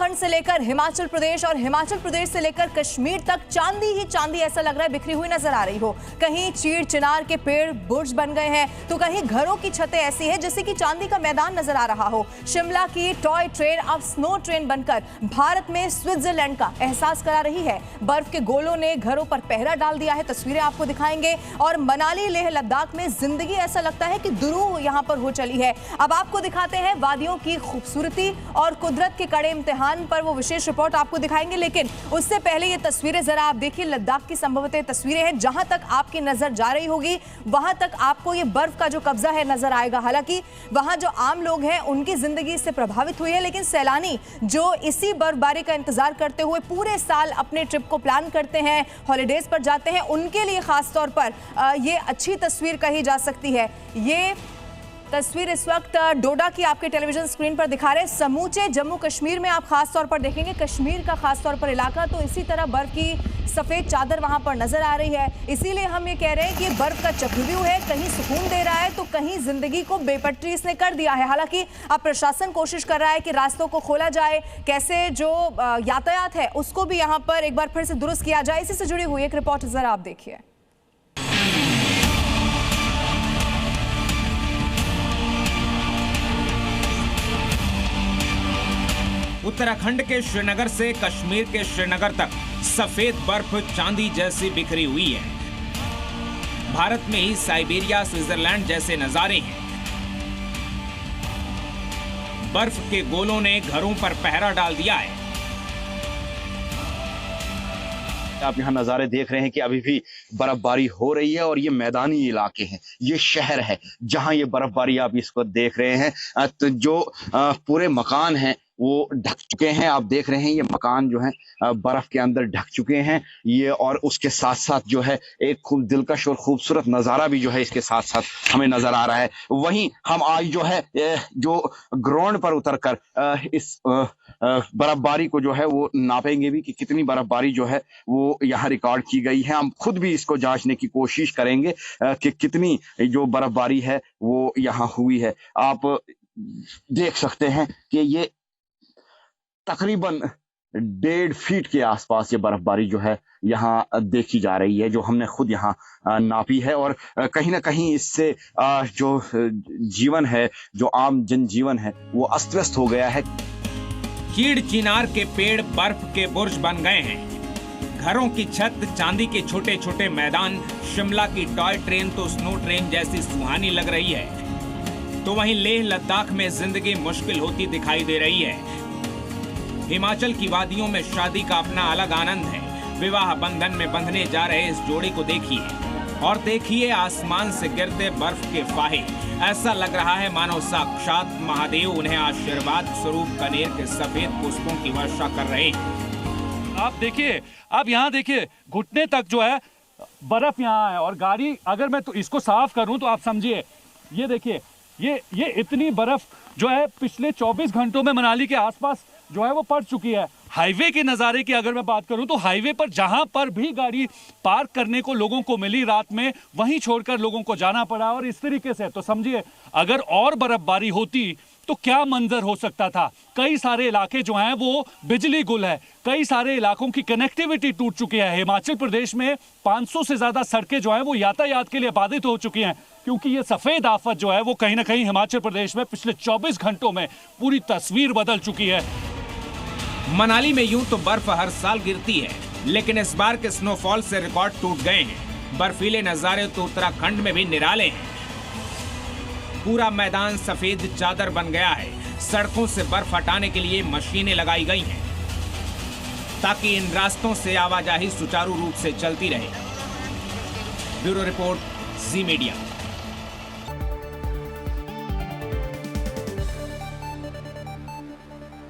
उत्तराखंड से लेकर हिमाचल प्रदेश और हिमाचल प्रदेश से लेकर कश्मीर तक चांदी ही चांदी ऐसा लग रहा है बिखरी हुई नजर आ रही हो। कहीं चीड़ चिनार के पेड़ बुर्ज बन गए हैं तो कहीं घरों की छतें ऐसी है जैसे कि चांदी का मैदान नजर आ रहा हो। शिमला की टॉय ट्रेन अब स्नो ट्रेन बनकर भारत में स्विट्जरलैंड का एहसास करा रही है। बर्फ के गोलों ने घरों पर पहरा डाल दिया है, तस्वीरें आपको दिखाएंगे। और मनाली लेह लद्दाख में जिंदगी ऐसा लगता है कि दुरूह यहां पर हो चली है। अब आपको दिखाते हैं वादियों की खूबसूरती और कुदरत के कड़े इम्तिहान पर वो विशेष रिपोर्ट आपको दिखाएंगे। लेकिन उससे पहले ये तस्वीरें जरा आप देखिए, लद्दाख की संभवतः तस्वीरें हैं। जहां तक आपकी नजर जा रही होगी वहां तक आपको ये बर्फ का जो कब्जा है नजर आएगा। हालांकि वहां जो आम लोग हैं उनकी जिंदगी इससे प्रभावित हुई है, लेकिन सैलानी जो इसी बर्फबारी का इंतजार करते हुए पूरे साल अपने ट्रिप को प्लान करते हैं, हॉलीडेज पर जाते हैं, उनके लिए खास तौर पर ये अच्छी तस्वीर कही जा सकती है। ये तस्वीर इस वक्त डोडा की आपके टेलीविजन स्क्रीन पर दिखा रहे हैं। समूचे जम्मू कश्मीर में आप खास तौर पर देखेंगे, कश्मीर का खास तौर पर इलाका तो इसी तरह बर्फ की सफेद चादर वहां पर नजर आ रही है। इसीलिए हम ये कह रहे हैं कि बर्फ का चक्रव्यूह है, कहीं सुकून दे रहा है तो कहीं जिंदगी को बेपटरी इसने कर दिया है। हालांकि अब प्रशासन कोशिश कर रहा है कि रास्तों को खोला जाए, कैसे जो यातायात है उसको भी यहाँ पर एक बार फिर से दुरुस्त किया जाए। इसी से जुड़ी हुई एक रिपोर्ट जरा आप देखिए। उत्तराखंड के श्रीनगर से कश्मीर के श्रीनगर तक सफेद बर्फ चांदी जैसी बिखरी हुई है। भारत में ही साइबेरिया, स्विट्जरलैंड जैसे नजारे हैं। बर्फ के गोलों ने घरों पर पहरा डाल दिया है। आप यहाँ नज़ारे देख रहे हैं कि अभी भी बर्फबारी हो रही है और ये मैदानी इलाके हैं, ये शहर है जहाँ ये बर्फबारी आप इसको देख रहे हैं। तो जो पूरे मकान हैं वो ढक चुके हैं। आप देख रहे हैं ये मकान जो है बर्फ के अंदर ढक चुके हैं ये, और उसके साथ साथ जो है एक खूब दिलकश और खूबसूरत नज़ारा भी जो है इसके साथ साथ हमें नजर आ रहा है। वहीं हम आज जो है जो ग्राउंड पर उतरकर इस बर्फबारी को जो है वो नापेंगे भी कि कितनी बर्फबारी जो है वो यहाँ रिकॉर्ड की गई है। हम खुद भी इसको जांचने की कोशिश करेंगे कि कितनी जो बर्फबारी है वो यहाँ हुई है। आप देख सकते हैं कि ये तकरीबन 1.5 फीट के आसपास ये बर्फबारी जो है यहाँ देखी जा रही है, जो हमने खुद यहाँ नापी है। और कहीं ना कहीं इससे जो जीवन है, जो आम जनजीवन है वो अस्त व्यस्त हो गया है। चीड़ चिनार के पेड़ बर्फ के बुर्ज बन गए हैं। घरों की छत चांदी के छोटे छोटे मैदान। शिमला की टॉय ट्रेन तो स्नो ट्रेन जैसी सुहानी लग रही है, तो वहीं लेह लद्दाख में जिंदगी मुश्किल होती दिखाई दे रही है। हिमाचल की वादियों में शादी का अपना अलग आनंद है। विवाह बंधन में बंधने जा रहे इस जोड़ी को देखिए और देखिए आसमान से गिरते बर्फ के फाहे। ऐसा लग रहा है मानो साक्षात महादेव उन्हें आशीर्वाद स्वरूप कनेर के सफेद पुष्पों की वर्षा कर रहे हैं। आप देखिए, अब यहाँ देखिए घुटने तक जो है बर्फ यहाँ है, और गाड़ी अगर मैं तो इसको साफ करूँ तो आप समझिए, ये देखिए ये इतनी बर्फ जो है पिछले 24 घंटों में मनाली के आसपास जो है वो पड़ चुकी है। हाईवे के नज़ारे की अगर मैं बात करूं तो हाईवे पर जहां पर भी गाड़ी पार्क करने को लोगों को मिली रात में, वहीं छोड़कर लोगों को जाना पड़ा। और इस तरीके से तो समझिए अगर और बर्फबारी होती तो क्या मंजर हो सकता था। कई सारे इलाके जो हैं वो बिजली गुल है, कई सारे इलाकों की कनेक्टिविटी टूट चुकी है। हिमाचल प्रदेश में 500 से ज़्यादा सड़कें जो हैं वो यातायात के लिए बाधित हो चुकी हैं, क्योंकि ये सफ़ेद आफत जो है वो कहीं ना कहीं हिमाचल प्रदेश में पिछले 24 घंटों में पूरी तस्वीर बदल चुकी है। मनाली में यूं तो बर्फ हर साल गिरती है, लेकिन इस बार के स्नोफॉल से रिकॉर्ड टूट गए हैं। बर्फीले नजारे तो उत्तराखंड में भी निराले हैं। पूरा मैदान सफेद चादर बन गया है। सड़कों से बर्फ हटाने के लिए मशीनें लगाई गई हैं ताकि इन रास्तों से आवाजाही सुचारू रूप से चलती रहे। ब्यूरो रिपोर्ट, जी मीडिया।